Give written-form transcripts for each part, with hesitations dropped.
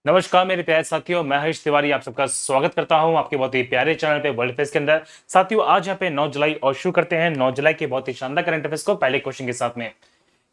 नमस्कार मेरे प्यारे साथियों, मैं हरीश तिवारी आप सबका स्वागत करता हूं आपके बहुत ही प्यारे चैनल पे वर्ल्ड अफेयर्स के अंदर। साथियों, आज यहाँ पे 9 जुलाई और शुरू करते हैं 9 जुलाई के बहुत ही शानदार करंट अफेयर्स को पहले क्वेश्चन के साथ में।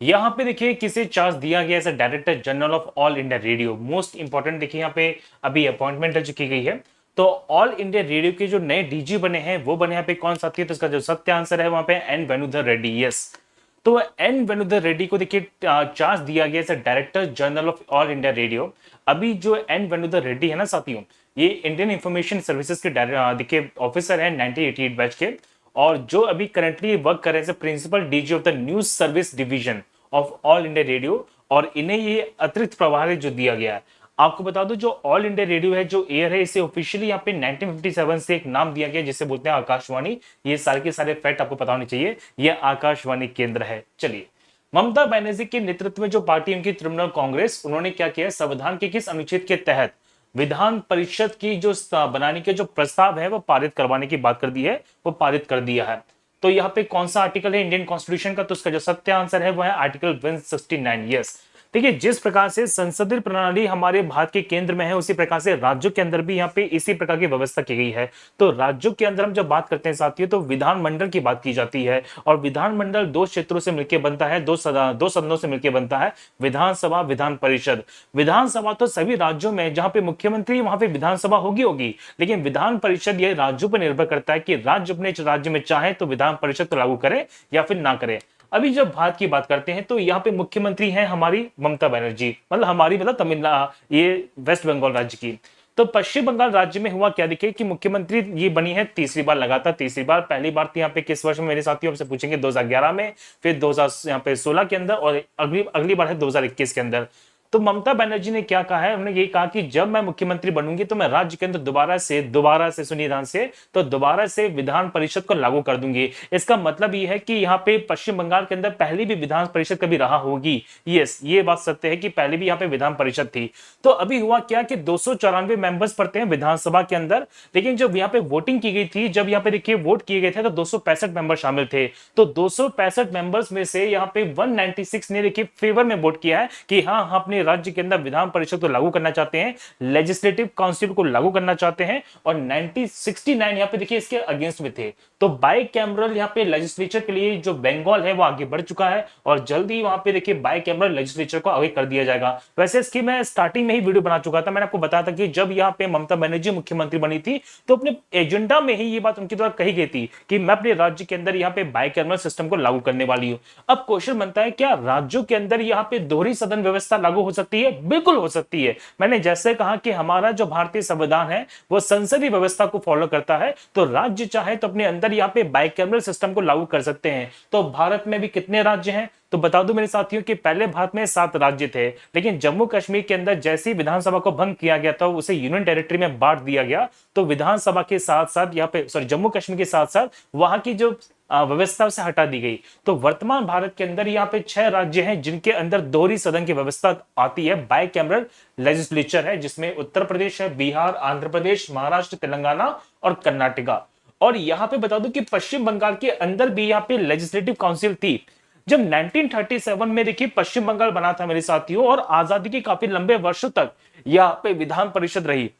यहाँ पे देखिए किसे चार्ज दिया गया as director general of All India Radio. Most important देखिए यहाँ पे अभी अपॉइंटमेंट जो की गई है, तो ऑल इंडिया रेडियो के जो नए डीजी बने हैं वो बने यहाँ पे कौन साथी है, तो इसका जो सत्य आंसर है वहां पे एन वेणुधर रेड्डी। यस, तो एन वेणुधर रेड्डी को देखिए चार्ज दिया गया है director general of All India radio. अभी जो एन वेणुधर रेड्डी है ना साथियों, ये इंडियन इंफॉर्मेशन सर्विसेज के देखिए ऑफिसर है 1988 बैच के, और जो अभी करंटली वर्क कर रहे हैं principal DG of the news service division of All India Radio, और इन्हें ये अतिरिक्त प्रभार जो दिया गया है। आपको बता दो, जो ऑल इंडिया रेडियो है जो एयर है, इसे ऑफिशियली यहाँ पे 1957 से एक नाम दिया गया जिसे बोलते हैं आकाशवाणी। ये सारे के सारे फैक्ट आपको पता होने चाहिए, ये आकाशवाणी केंद्र है। चलिए, ममता बनर्जी के नेतृत्व में जो पार्टी उनकी तृणमूल कांग्रेस, उन्होंने क्या किया, संविधान के किस अनुच्छेद के तहत विधान परिषद की जो बनाने के जो प्रस्ताव है वो पारित करवाने की बात कर दी है, वो पारित कर दिया है। तो यहाँ पे कौन सा आर्टिकल है इंडियन कॉन्स्टिट्यूशन का, तो उसका जो सत्य आंसर है वो है आर्टिकल 169। यस, देखिए जिस प्रकार से संसदीय प्रणाली हमारे भारत के केंद्र में है, उसी प्रकार से राज्यों के अंदर भी यहाँ पे इसी प्रकार की व्यवस्था की गई है। तो राज्यों के अंदर हम जब बात करते हैं साथियों, तो विधानमंडल की बात की जाती है, और विधानमंडल दो क्षेत्रों से मिलकर बनता है, दो सदनों से मिलकर बनता है, विधानसभा विधान परिषद। विधानसभा तो सभी राज्यों में जहां पे मुख्यमंत्री वहां पे विधानसभा होगी, लेकिन विधान परिषद ये राज्यों पर निर्भर करता है कि राज्य अपने राज्य में चाहे तो विधान परिषद को लागू करे या फिर ना करे। अभी जब भारत की बात करते हैं तो यहाँ पे मुख्यमंत्री हैं हमारी ममता बनर्जी, मतलब हमारी मतलब तमिलनाडु, ये वेस्ट बंगाल राज्य की। तो पश्चिम बंगाल राज्य में हुआ क्या, देखिए कि मुख्यमंत्री ये बनी है तीसरी बार, लगातार तीसरी बार। पहली बार थी यहाँ पे किस वर्ष में, मेरे साथियों आपसे पूछेंगे 2011 में, फिर 2016 के अंदर, और अगली बार है 2021 के अंदर। तो ममता बनर्जी ने क्या कहा है, उन्होंने ये कहा कि जब मैं मुख्यमंत्री बनूंगी तो मैं राज्य के अंदर दोबारा से सुनिए ध्यान से, तो दोबारा से विधान परिषद को लागू कर दूंगी। इसका मतलब ये है कि यहाँ पे पश्चिम बंगाल के अंदर पहले भी विधान परिषद कभी रहा होगी। यस, ये बात सत्य है कि पहले भी यहाँ पे विधान परिषद थी। तो अभी हुआ क्या कि 294 मेंबर्स पड़ते हैं विधानसभा के अंदर, लेकिन जब यहाँ पे वोटिंग की गई थी, जब यहाँ पे देखिए वोट किए गए थे, तो 265 मेंबर शामिल थे। तो 265 मेंबर्स में से यहाँ पे 196 ने देखिए फेवर में वोट किया है कि हाँ, हम अपने राज्य के अंदर विधान परिषद को लागू करना चाहते हैं, लेजिस्लेटिव काउंसिल को लागू करना चाहते हैं, और 69 यहाँ पे देखिए इसके अगेंस्ट में थे। तो बाई कैमरल यहाँ पे लेजिस्लेचर के लिए जो बंगाल है वो आगे बढ़ चुका है, और जल्दी वहां पे देखिए बाई कैमरल लेजिस्लेचर को आगे कर दिया जाएगा। वैसे इसकी मैं स्टार्टिंग में ही वीडियो बना चुका था, मैंने आपको बताया था कि जब यहाँ पे ममता बनर्जी मुख्यमंत्री बनी थी तो अपने एजेंडा में ही ये बात उनकी द्वारा कही गई थी कि मैं अपने राज्य के अंदर यहाँ पे बाई कैमरल सिस्टम को लागू करने वाली हूँ। अब क्वेश्चन बनता है, क्या राज्यों के अंदर यहाँ पे दोहरी सदन व्यवस्था लागू हो सकती है? बिल्कुल हो सकती है। मैंने जैसे कहा कि हमारा जो भारतीय संविधान है वो संसदीय व्यवस्था को फॉलो करता है, तो राज्य चाहे तो अपने अंदर यहाँ पे बाइकैमरल सिस्टम को लागू कर सकते हैं। तो भारत में भी कितने राज्य हैं, तो बता दूं मेरे साथियों कि पहले भारत में 7 राज्य थे, लेकिन जम्मू कश्मीर के अंदर जैसे ही विधानसभा को भंग किया गया था, उसे यूनियन टेरिटरी में बांट दिया गया। तो विधानसभा के साथ साथ यहाँ पे जम्मू कश्मीर के साथ साथ वहां की जो व्यवस्था से हटा दी गई। तो वर्तमान भारत के अंदर यहाँ पे 6 राज्य हैं जिनके अंदर दोहरी सदन की व्यवस्था आती है, बाई कैमरल लेजिस्लेचर है, जिसमें उत्तर प्रदेश है, बिहार, आंध्र प्रदेश, महाराष्ट्र, तेलंगाना और कर्नाटका। और यहाँ पे बता दूं कि पश्चिम बंगाल के अंदर भी यहाँ पे लेजिस्लेटिव काउंसिल थी। जब 1937 में देखिए पश्चिम बंगाल बना था मेरे साथियों, और आजादी के काफी लंबे वर्षों तक यहाँ पे विधान परिषद रही,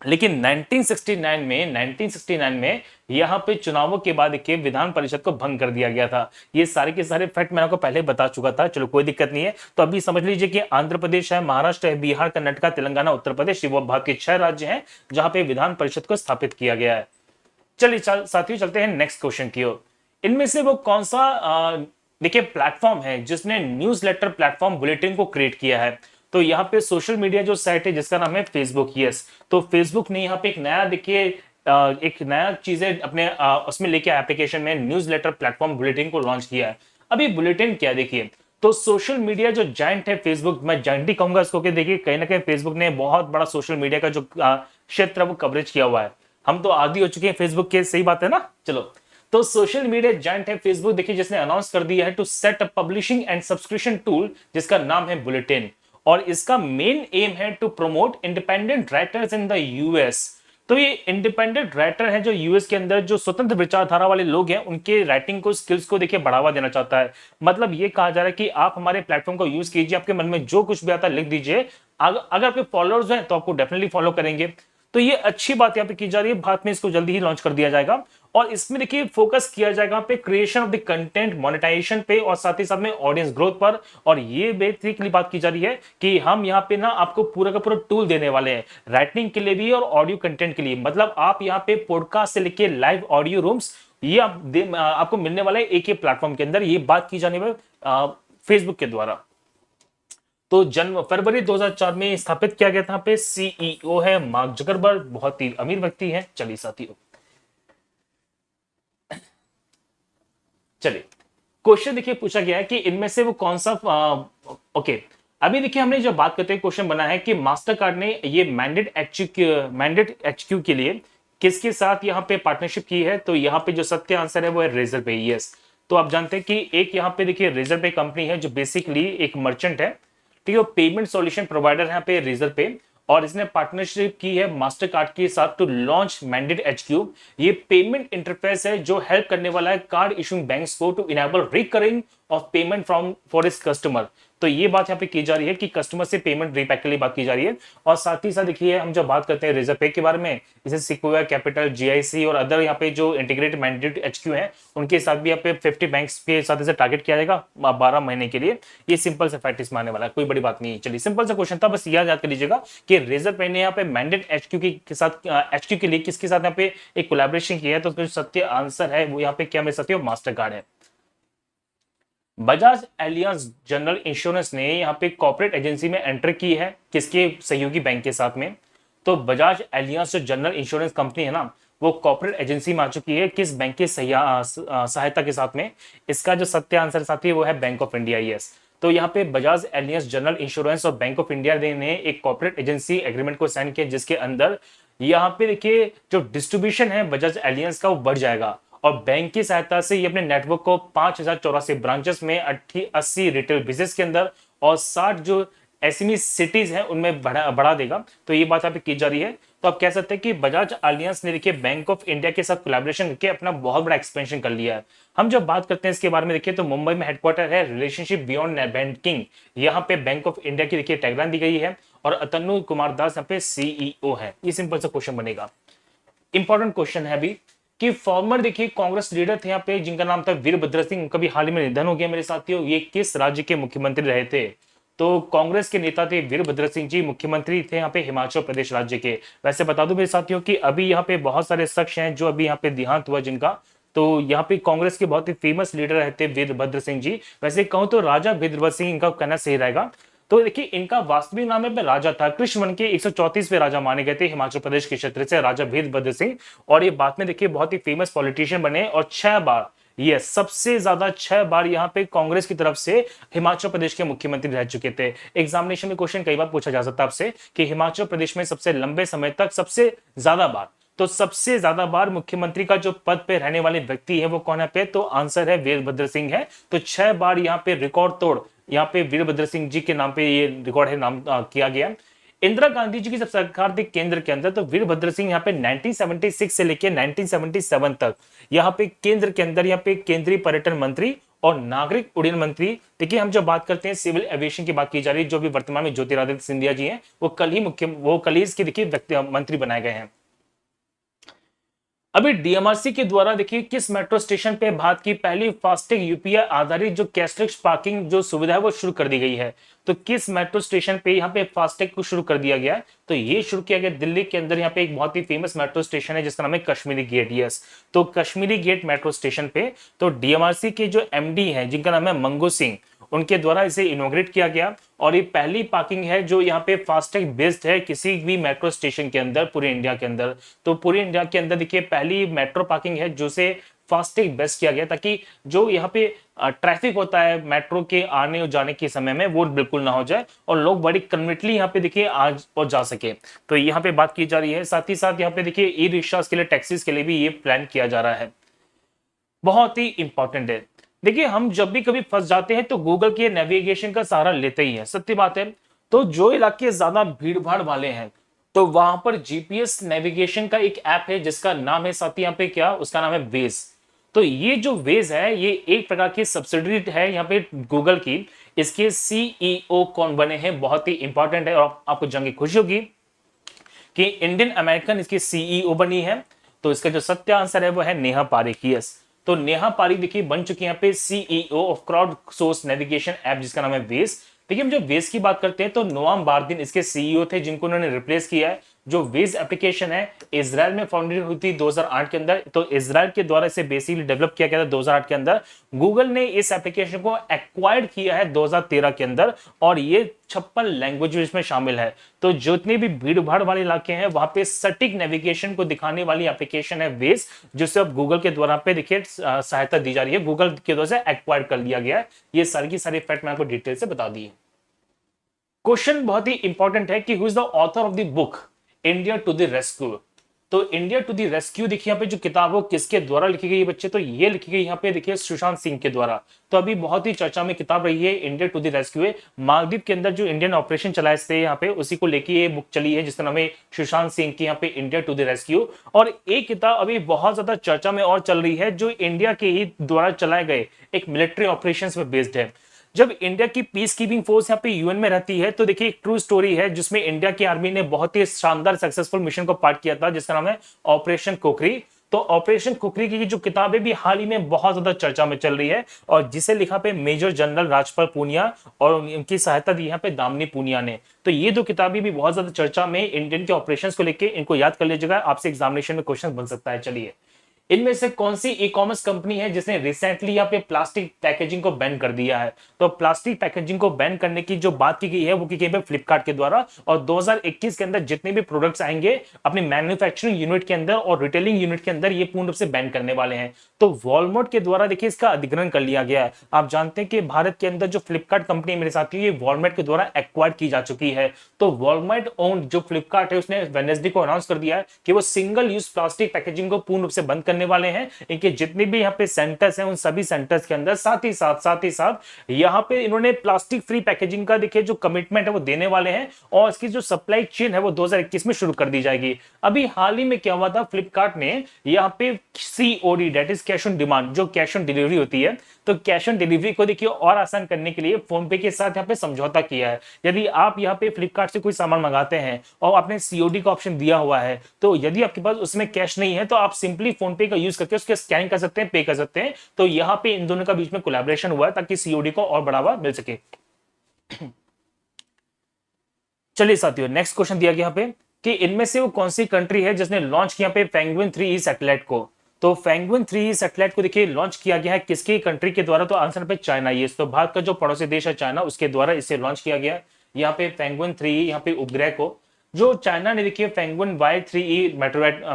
लेकिन 1969 में यहां पे चुनावों के बाद के विधान परिषद को भंग कर दिया गया था। ये सारे के सारे फैक्ट मैंने आपको पहले बता चुका था, चलो कोई दिक्कत नहीं है। तो अभी समझ लीजिए कि आंध्र प्रदेश है, महाराष्ट्र है, बिहार, कर्नाटक, तेलंगाना, उत्तर प्रदेश, वो भारत के 6 राज्य हैं जहां पे विधान परिषद को स्थापित किया गया है। चलिए साथियों, चलते हैं नेक्स्ट क्वेश्चन की ओर। इनमें से वो कौन सा देखिए प्लेटफॉर्म है जिसने न्यूज़लेटर प्लेटफॉर्म बुलेटिन को क्रिएट किया है? तो यहाँ पे सोशल मीडिया जो साइट है जिसका नाम है फेसबुक। यस, तो फेसबुक ने यहाँ पे एक नया देखिए एक नया चीजें अपने उसमें लेके एप्लीकेशन में न्यूज़लेटर प्लेटफॉर्म बुलेटिन को लॉन्च किया है। अभी बुलेटिन क्या देखिए, तो सोशल मीडिया जो जायंट है फेसबुक, मैं जायंट ही कहूंगा इसको, कि देखिए कहीं ना कहीं फेसबुक ने बहुत बड़ा सोशल मीडिया का जो क्षेत्र है वो कवरेज किया हुआ है। हम तो आदी हो चुके हैं फेसबुक के, सही बात है ना। चलो, तो सोशल मीडिया जायंट है फेसबुक देखिए, जिसने अनाउंस कर दिया है to set a publishing and subscription tool जिसका नाम है बुलेटिन, और इसका मेन एम है to promote independent writers in the US. तो ये इंडिपेंडेंट राइटर है जो यूएस के अंदर जो स्वतंत्र विचारधारा वाले लोग हैं, उनके राइटिंग को, स्किल्स को देखिए बढ़ावा देना चाहता है। मतलब ये कहा जा रहा है कि आप हमारे प्लेटफॉर्म को यूज कीजिए, आपके मन में जो कुछ भी आता है लिख दीजिए, अगर आपके फॉलोअर्स हैं तो आपको डेफिनेटली फॉलो करेंगे। तो ये अच्छी बात यहाँ पे की जा रही है, भारत में इसको जल्दी ही लॉन्च कर दिया जाएगा और इसमें देखिए फोकस किया जाएगा यहाँ पे creation of the content, monetization पे और साथ ही साथ में ऑडियंस ग्रोथ पर। और ये बेसिकली बात की जा रही है कि हम यहाँ पे ना आपको पूरा का पूरा टूल देने वाले हैं राइटिंग के लिए भी और ऑडियो कंटेंट के लिए। मतलब आप यहाँ पे पॉडकास्ट से लेके लाइव ऑडियो रूम्स ये आपको मिलने वाला है एक ही प्लेटफॉर्म के अंदर। ये बात की जाने में फेसबुक के द्वारा। तो फरवरी 2004 में स्थापित किया गया था। पे सीईओ है मार्क जकरबर्ग, बहुत ही अमीर व्यक्ति है। चलिए साथियों, चलिए क्वेश्चन देखिए पूछा गया है कि इनमें से वो कौन सा ओके। अभी देखिए हमने जो बात करते हैं क्वेश्चन बना है कि मास्टर कार्ड ने ये मैंडेट एचक्यू के लिए किसके साथ यहाँ पे पार्टनरशिप की है। तो यहाँ पे जो सत्य आंसर है वो है रेजर पे। यस, तो आप जानते हैं कि एक यहाँ पे देखिए रेजर पे कंपनी है जो बेसिकली एक मर्चेंट है, ठीक है, पेमेंट सॉल्यूशन प्रोवाइडर है यहाँ पे रेजर पे। और इसने पार्टनरशिप की है मास्टर कार्ड के साथ टू लॉन्च मैंडेट एचक्यू। ये पेमेंट इंटरफेस है जो हेल्प करने वाला है कार्ड इशूइंग बैंक्स को to enable recurring of payment from for इस कस्टमर। तो ये बात यहाँ पे की जा रही है कि कस्टमर से पेमेंट रीपैक के लिए बात की जा रही है। और साथ ही साथ देखिए हम जब बात करते हैं रेजर पे के बारे में, इसे सिक्विया कैपिटल, जीआईसी और अदर यहाँ पे जो इंटीग्रेटेड मैंडेट एचक्यू है उनके साथ भी यहाँ पे 50 बैंक्स के साथ इसे टारगेट किया जाएगा 12 महीने के लिए। ये सिंपल से फैक्ट इसमें आने वाला है, कोई बड़ी बात नहीं है। चलिए सिंपल सा क्वेश्चन था, बस याद कर लीजिएगा कि रेजर पे ने यहाँ पे मैंडेट एचक्यू के साथ एचक्यू के लिए किसके साथ यहाँ पे एक कोलैबोरेशन किया है। तो उसका सत्य आंसर है वो यहाँ पे क्या मेरे साथियों मास्टर कार्ड है। बजाज एलियांज जनरल इंश्योरेंस ने यहाँ पे कॉर्पोरेट एजेंसी में एंटर की है किसके सहयोगी बैंक के साथ में। तो बजाज एलियांज जो जनरल इंश्योरेंस कंपनी है ना वो कॉर्पोरेट एजेंसी में आ चुकी है किस बैंक की सहायता के साथ में। इसका जो सत्य आंसर साथी है वो है बैंक ऑफ इंडिया। यस, तो यहाँ पे बजाज एलियांज जनरल इंश्योरेंस और बैंक ऑफ इंडिया ने एक कॉर्पोरेट एजेंसी एग्रीमेंट को साइन किया जिसके अंदर यहाँ पे देखिए जो डिस्ट्रीब्यूशन है बजाज एलियांज का वो बढ़ जाएगा और बैंक की सहायता से ये अपने नेटवर्क को 5084 ब्रांचेस में 80 रिटेल बिजनेस के अंदर और 60 जो एसएमई सिटीज हैं उनमें बढ़ा देगा। तो ये बात यहाँ पे की जा रही है। तो आप कह सकते हैं कि बजाज एलियांज ने देखिए बैंक ऑफ इंडिया के साथ कोलैबोरेशन करके अपना बहुत बड़ा एक्सपेंशन कर लिया है। हम जब बात करते हैं इसके बारे में देखिए तो मुंबई में हेडक्वार्टर है रिलेशनशिप बियॉन्ड बैंकिंग। यहाँ पे बैंक ऑफ इंडिया की देखिए टैगलाइन दी गई है और अतनु कुमार दास यहाँ पे सीईओ है। ये सिंपल सा क्वेश्चन बनेगा। इंपॉर्टेंट क्वेश्चन है अभी कि फॉर्मर देखिए कांग्रेस लीडर थे यहाँ पे जिनका नाम था वीरभद्र सिंह, उनका भी हाल ही में निधन हो गया मेरे साथियों। ये किस राज्य के मुख्यमंत्री रहे थे। तो कांग्रेस के नेता थे वीरभद्र सिंह जी, मुख्यमंत्री थे यहाँ पे हिमाचल प्रदेश राज्य के। वैसे बता दूं मेरे साथियों कि अभी यहाँ पे बहुत सारे शख्स हैं जो अभी यहाँ पे देहांत हुआ जिनका। तो यहाँ पे कांग्रेस के बहुत ही फेमस लीडर रहते वीरभद्र सिंह जी। वैसे कहूं तो राजा वीरभद्र सिंह इनका कहना सही रहेगा। तो देखिए इनका वास्तविक नाम है राजा था कृष्णवन के 134वें राजा माने गए थे हिमाचल प्रदेश के क्षेत्र से राजा वीरभद्र सिंह। और ये बाद में देखिए बहुत ही फेमस पॉलिटिशियन बने और 6 बार ये सबसे ज्यादा 6 बार यहाँ पे कांग्रेस की तरफ से हिमाचल प्रदेश के मुख्यमंत्री रह चुके थे। एग्जामिनेशन में क्वेश्चन कई बार पूछा जा सकता है आपसे कि हिमाचल प्रदेश में सबसे लंबे समय तक सबसे ज्यादा बार, तो सबसे ज्यादा बार मुख्यमंत्री का जो पद पे रहने वाले व्यक्ति है वो कौन है पे। तो आंसर है वीरभद्र सिंह है। तो 6 बार यहाँ पे रिकॉर्ड तोड़ यहाँ पे वीरभद्र सिंह जी के नाम पे ये रिकॉर्ड है नाम किया गया। इंदिरा गांधी जी की जब सरकार थी केंद्र के अंदर तो वीरभद्र सिंह यहाँ पे 1976 से लेके 1977 तक यहाँ पे केंद्र के अंदर यहाँ पे केंद्रीय पर्यटन मंत्री और नागरिक उड्डयन मंत्री। देखिए हम जब बात करते हैं सिविल एविएशन की बात की जा रही है जो भी वर्तमान में ज्योतिरादित्य सिंधिया जी हैं वो कल ही इसके देखिए मंत्री बनाए गए हैं। अभी डीएमआरसी के द्वारा देखिए किस मेट्रो स्टेशन पे भारत की पहली फास्टैग यूपीआई आधारित जो कैशलेस पार्किंग जो सुविधा है वो शुरू कर दी गई है। तो किस मेट्रो स्टेशन पे यहाँ पे फास्टैग को शुरू कर दिया गया है। तो ये शुरू किया गया दिल्ली के अंदर यहाँ पे एक बहुत ही फेमस मेट्रो स्टेशन है जिसका नाम है कश्मीरी गेट। यस, तो कश्मीरी गेट मेट्रो स्टेशन पे तो डीएमआरसी के जो एमडी है जिनका नाम है मंगू सिंह उनके द्वारा इसे इनॉग्रेट किया गया। और ये पहली पार्किंग है जो यहाँ पे फास्टैग बेस्ड है किसी भी मेट्रो स्टेशन के अंदर पूरे इंडिया के अंदर। तो पूरे इंडिया के अंदर देखिए पहली मेट्रो पार्किंग है जो से फास्टैग बेस्ड किया गया ताकि जो यहाँ पे ट्रैफिक होता है मेट्रो के आने और जाने के समय में वो बिल्कुल ना हो जाए और लोग बड़ी कन्वीनियंटली यहाँ पे देखिए आज और जा सके। तो यहाँ पे बात की जा रही है। साथ ही साथ यहाँ पे देखिए ई रिक्शा के लिए टैक्सीज के लिए भी ये प्लान किया जा रहा है। बहुत ही इंपॉर्टेंट है। देखिए हम जब भी कभी फंस जाते हैं तो गूगल के नेविगेशन का सहारा लेते ही है, सत्य बात है। तो जो इलाके ज्यादा भीड़ भाड़ वाले हैं तो वहां पर जीपीएस नेविगेशन का एक ऐप है जिसका नाम है साथी यहाँ पे क्या उसका नाम है वेज। तो ये जो वेज है ये एक प्रकार की सब्सिडरी है यहाँ पे गूगल की। इसके सीईओ कौन बने हैं, बहुत ही इंपॉर्टेंट है और आपको जान के खुशी होगी कि इंडियन अमेरिकन इसकी सीईओ बनी है। तो इसका जो सत्य आंसर है वो है नेहा पारेख। यस, तो नेहा पारेख देखिए बन चुकी है यहाँ पे CEO of crowd source navigation app जिसका नाम है वेस। देखिए हम जब वेस की बात करते हैं तो नोआम बारदीन इसके सीईओ थे जिनको उन्होंने रिप्लेस किया है। जो वेज एप्लीकेशन है इजराइल में फाउंडेड हुई थी 2008 के अंदर, तो इजराइल के द्वारा इसे बेसिकली डेवलप किया गया था 2008 के अंदर। गूगल ने इस एप्लीकेशन को एक्वायर्ड किया है 2013 के अंदर और ये 56 लैंग्वेज इसमें शामिल है। तो जितने भी भीड़ भाड़ वाले इलाके हैं वहां पे सटीक नेविगेशन को दिखाने वाली एप्लीकेशन है वेज, जिससे अब गूगल के द्वारा पे देखिए सहायता दी जा रही है, गूगल के द्वारा से एक्वायर कर लिया गया है। ये सारी की सारी फैक्ट मैं आपको डिटेल से बता दी। क्वेश्चन बहुत ही इंपॉर्टेंट है कि who is the author of the book India to the rescue. तो इंडिया टू द रेस्क्यू देखिए यहाँ पे जो किताब है किसके द्वारा लिखी गई है बच्चे, तो ये लिखी गई यहाँ पे देखिए सुशांत सिंह के द्वारा। तो अभी बहुत ही चर्चा में किताब रही है इंडिया टू द रेस्क्यू है। मालदीव के अंदर जो इंडियन ऑपरेशन चलाए थे यहाँ पे उसी को लेके ये बुक चली है जिसका नाम है सुशांत सिंह की यहाँ पे इंडिया टू द रेस्क्यू। और एक किताब अभी बहुत ज्यादा चर्चा में और चल रही है जो इंडिया के ही द्वारा चलाए गए एक मिलिट्री ऑपरेशन पे बेस्ड है। जब इंडिया की पीस कीपिंग फोर्स यहाँ पे यूएन में रहती है तो देखिए एक ट्रू स्टोरी है जिसमें इंडिया की आर्मी ने बहुत ही शानदार सक्सेसफुल मिशन को पार्ट किया था जिसका नाम है ऑपरेशन कुकरी। तो ऑपरेशन कुकरी की जो किताब है भी हाल ही में बहुत ज्यादा चर्चा में चल रही है और जिसे लिखा पे मेजर जनरल राजपाल पूनिया और उनकी सहायता दी यहाँ पे दामिनी पूनिया ने। तो ये दो किताबें भी बहुत ज्यादा चर्चा में इंडियन के ऑपरेशंस को लेके, इनको याद कर लीजिएगा, आपसे एग्जामिनेशन में क्वेश्चन बन सकता है। चलिए, इनमें से कौन सी ई कॉमर्स कंपनी है जिसने रिसेंटली यहाँ पे प्लास्टिक पैकेजिंग को बैन कर दिया है। तो प्लास्टिक पैकेजिंग को बैन करने की जो बात की गई है वो की गई है फ्लिपकार्ट के द्वारा और 2021 के अंदर जितने भी प्रोडक्ट्स आएंगे अपने मैन्युफैक्चरिंग यूनिट के अंदर और रिटेलिंग यूनिट के अंदर ये पूर्ण रूप से बैन करने वाले हैं। तो वॉलमार्ट के द्वारा देखिए इसका अधिग्रहण कर लिया गया है। आप जानते हैं कि भारत के अंदर जो फ्लिपकार्ट कंपनी मेरे साथ ये वॉलमार्ट के द्वारा एक्वायर की जा चुकी है। तो वॉलमार्ट ओन जो फ्लिपकार्ट है उसने वेडनेसडे को अनाउंस कर दिया है कि वो सिंगल यूज प्लास्टिक पैकेजिंग को पूर्ण रूप से बंद करने वाले हैं। इनके जितने भी यहाँ पे सेंटर्स हैं उन सभी सेंटर्स के अंदर साथ ही साथ यहाँ पे इन्होंने प्लास्टिक फ्री पैकेजिंग का देखिए जो कमिटमेंट है वो देने वाले हैं और इसकी जो सप्लाई चेन है वो 2021 में शुरू कर दी जाएगी। अभी हाल ही में क्या हुआ था, फ्लिपकार्ट ने यहाँ पे COD that is cash on demand, जो कैश ऑन डिलीवरी होती है, तो कैश ऑन डिलीवरी को देखिए और आसान करने के लिए फोन पे के साथ यहाँ पे समझौता किया है। यदि आप यहाँ पे फ्लिपकार्ट से कोई सामान मंगाते हैं और आपने COD का ऑप्शन दिया हुआ है तो यदि आपके पास उसमें कैश नहीं है तो आप सिंपली फोन पे का यूज करके उसके स्कैन कर सकते हैं, पे कर सकते हैं। तो यहाँ पे इन दोनों का बीच में कोलैबोरेशन हुआ है ताकि COD को और बढ़ावा मिल सके। चलिए साथियों, नेक्स्ट क्वेश्चन दिया गया यहाँ पे कि इनमें से वो कौन सी कंट्री है जिसने लॉन्च किया पे पेंगुइन 3E सैटेलाइट को। तो पेंगुइन 3E सैटेलाइट को देखिए लॉन्च किया गया है किसकी कंट्री के द्वारा, तो आंसर पे चाइना। ये तो भारत का जो पड़ोसी देश है चाइना, उसके द्वारा इसे लॉन्च किया गया। यहाँ पे पेंगुइन 3E यहाँ पे उपग्रह को जो चाइना ने देखिए पेंगुइन Y3E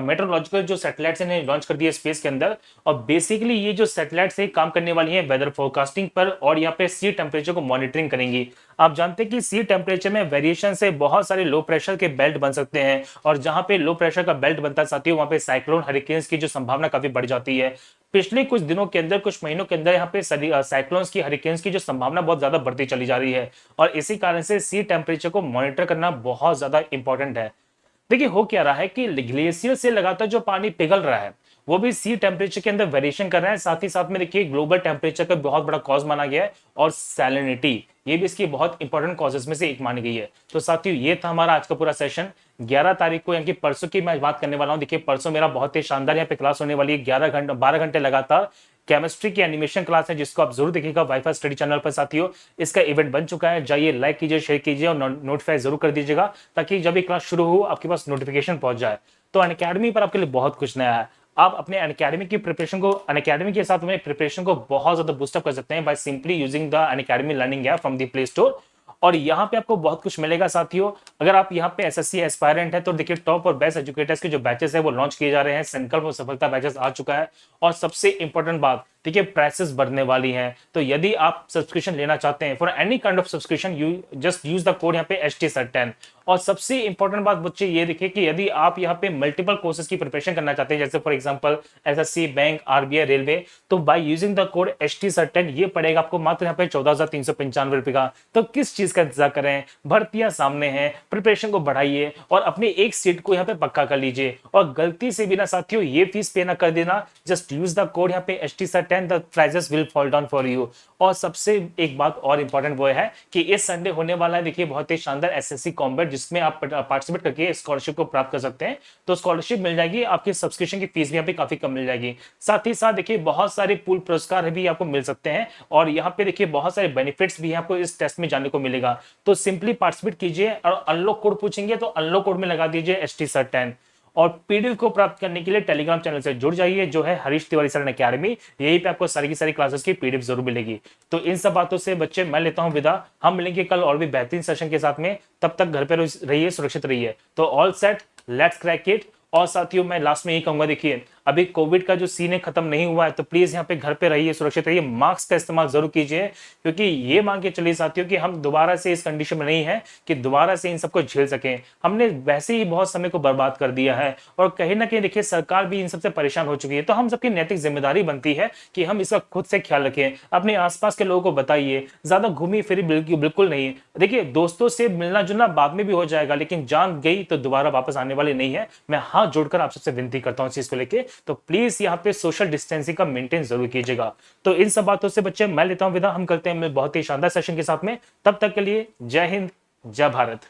मेट्रोलॉजिकल जो सैटेलाइट्स ने लॉन्च कर दिया स्पेस के अंदर। और बेसिकली ये जो सैटेलाइट्स है काम करने वाली है वेदर फोरकास्टिंग पर और यहाँ पे सी टेम्परेचर को मॉनिटरिंग करेंगी। आप जानते हैं कि सी टेम्परेचर में वेरिएशन से बहुत सारे लो प्रेशर के बेल्ट बन सकते हैं और जहां पे लो प्रेशर का बेल्ट बनता है साथियों वहां पे साइक्लोन हरिकेन्स की जो संभावना काफी बढ़ जाती है। पिछले कुछ दिनों के अंदर, कुछ महीनों के अंदर यहाँ पे साइक्लोन्स की, हरिकेन्स की जो संभावना बहुत ज्यादा बढ़ती चली जा रही है और इसी कारण से सी टेम्परेचर को मॉनिटर करना बहुत ज्यादा इंपॉर्टेंट है। देखिए हो क्या रहा है कि ग्लेशियर से लगातार जो पानी पिघल रहा है वो भी सी टेम्परेचर के अंदर वेरिएशन कर रहा है। साथ ही साथ में देखिए ग्लोबल टेम्परेचर का बहुत बड़ा कॉज माना गया है और सैलिनिटी ये भी इसकी बहुत इंपॉर्टेंट कॉजेस में से एक मानी गई है। तो साथियों ये था हमारा आज का पूरा सेशन। 11 तारीख को यानी कि परसों की मैं बात करने वाला हूं। देखिए परसों मेरा बहुत ही शानदार यहाँ पे क्लास होने वाली है, 12 घंटे लगातार केमिस्ट्री की एनिमेशन क्लास है जिसको आप जरूर देखिएगा वाईफाई स्टडी चैनल पर। साथियों इसका इवेंट बन चुका है, जाइए लाइक कीजिए, शेयर कीजिए और नोटिफाई जरूर कर दीजिएगा ताकि जब ये क्लास शुरू हो आपके पास नोटिफिकेशन पहुंच जाए। तो अनअकैडमी पर आपके लिए बहुत कुछ नया है। आप अपने अनअकैडमी की प्रिपरेशन को, अनअकैडमी के साथ अपने प्रिपरेशन को बहुत ज्यादा बूस्टअप कर सकते हैं by simply using the Unacademy learning app from the play store. और यहाँ पे आपको बहुत कुछ मिलेगा साथियों। अगर आप यहाँ पे एसएससी एस्पायरेंट है तो देखिए टॉप और बेस्ट एजुकेटर्स के जो बैचेस है वो लॉन्च किए जा रहे हैं। संकल्प और सफलता बैचेस आ चुका है और सबसे इंपॉर्टेंट बात देखिए प्राइसेस बढ़ने वाली हैं। तो यदि आप सब्सक्रिप्शन लेना चाहते हैं for any kind of subscription you just use the code यहाँ पे HTSER10। और सबसे इंपॉर्टेंट बात बच्चे ये देखिए कि यदि आप यहाँ पे मल्टीपल कोर्सेज की प्रिपरेशन करना चाहते हैं जैसे for example SSC, bank, RBI, railway, तो by using the code HTSER10 ये पड़ेगा आपको मात्र यहाँ पे 14,395 रुपए का। तो किस चीज का इंतजार करें, भर्तियां सामने हैं, प्रिपरेशन को बढ़ाइए और अपने एक सीट को यहाँ पे पक्का कर लीजिए। और गलती से भी ना साथियों ये फीस पे ना कर देना, जस्ट यूज द कोड यहाँ पे HTSER10 10 the prices will fall down for you. और सबसे एक बात और इंपॉर्टेंट वो है कि इस संडे होने वाला है देखिए बहुत ही शानदार एसएससी कॉम्बैट, जिसमें आप पार्टिसिपेट करके स्कॉलरशिप को प्राप्त कर सकते हैं। तो स्कॉलरशिप मिल जाएगी, आपकी सब्सक्रिप्शन की फीस भी यहाँ पे काफी कम मिल जाएगी। साथ ही साथ देखिए बहुत सारे पूल पुरस्कार भी आपको मिल सकते हैं, और यहाँ पे देखिए बहुत सारे बेनिफिट्स भी आपको इस टेस्ट में जानने को मिलेगा। तो सिंपली पार्टिसिपेट कीजिए, और अनलॉक कोड पूछेंगे तो अनलॉक कोड में लगा दीजिए ST Sir 10। और पीडीएफ को प्राप्त करने के लिए टेलीग्राम चैनल से जुड़ जाइए, जो है हरीश तिवारी सर अकेडमी। यहीं पे आपको सारी की सारी क्लासेस की पीडीएफ जरूर मिलेगी। तो इन सब बातों से बच्चे मैं लेता हूं विदा। हम मिलेंगे कल और भी बेहतरीन सेशन के साथ में। तब तक घर पे रहिए, सुरक्षित रहिए। तो all set, let's crack it. और साथियों मैं लास्ट में यही कहूंगा, देखिए अभी कोविड का जो सीन है खत्म नहीं हुआ है, तो प्लीज यहाँ पे घर पे रहिए, सुरक्षित रहिए, मास्क का इस्तेमाल जरूर कीजिए। क्योंकि ये मान के चलिए साथियों कि हम दोबारा से इस कंडीशन में नहीं है कि दोबारा से इन सबको झेल सकें। हमने वैसे ही बहुत समय को बर्बाद कर दिया है, और कहीं ना कहीं देखिए सरकार भी इन सबसे परेशान हो चुकी है। तो हम सबकी नैतिक जिम्मेदारी बनती है कि हम इसका खुद से ख्याल रखें, अपने आसपास के लोगों को बताइए, ज्यादा घूमी फिरी बिल्कुल नहीं। देखिए दोस्तों से मिलना जुलना बाद में भी हो जाएगा, लेकिन जान गई तो दोबारा वापस आने वाली नहीं है। मैं हाथ जोड़कर आप सबसे विनती करता हूं इस चीज को लेके। तो प्लीज यहाँ पे सोशल डिस्टेंसिंग का मेंटेन जरूर कीजिएगा। तो इन सब बातों से बच्चे मैं लेता हूं विदा। हम करते हैं बहुत ही शानदार सेशन के साथ में। तब तक के लिए जय हिंद, जय भारत।